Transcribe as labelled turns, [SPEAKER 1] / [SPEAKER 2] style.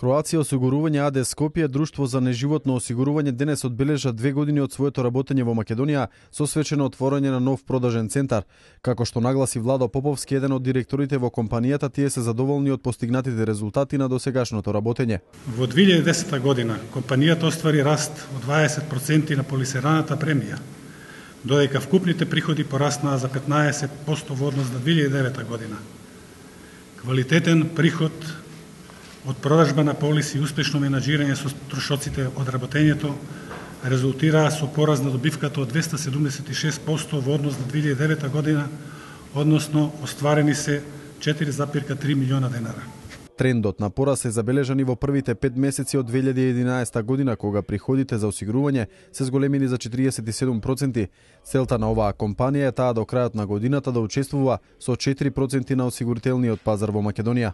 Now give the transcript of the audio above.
[SPEAKER 1] Кроација осигурување АД Скопје, друштво за неживотно осигурување, денес одбележа 2 години од своето работење во Македонија со свечено отворање на нов продажен центар. Како што нагласи Владо Поповски, еден од директорите во компанијата, тие се задоволни од постигнатите резултати на досегашното работење.
[SPEAKER 2] Во 2010 година компанијата оствари раст од 20% на полисираната премија, додека вкупните приходи пораснаа за 15% во однос на 2009 година. Квалитетен приход од продажба на полиси и успешно менаџирање со трошоците од работењето резултираа со пораз на добивката од 276% во однос на 2009 година, односно остварени се 4,3 милиона денара.
[SPEAKER 1] Трендот на пораз се забележани во првите 5 месеци од 2011 година, кога приходите за осигурување се зголемени за 47%. Целта на оваа компанија е таа до крајот на годината да учествува со 4% на осигурителниот пазар во Македонија.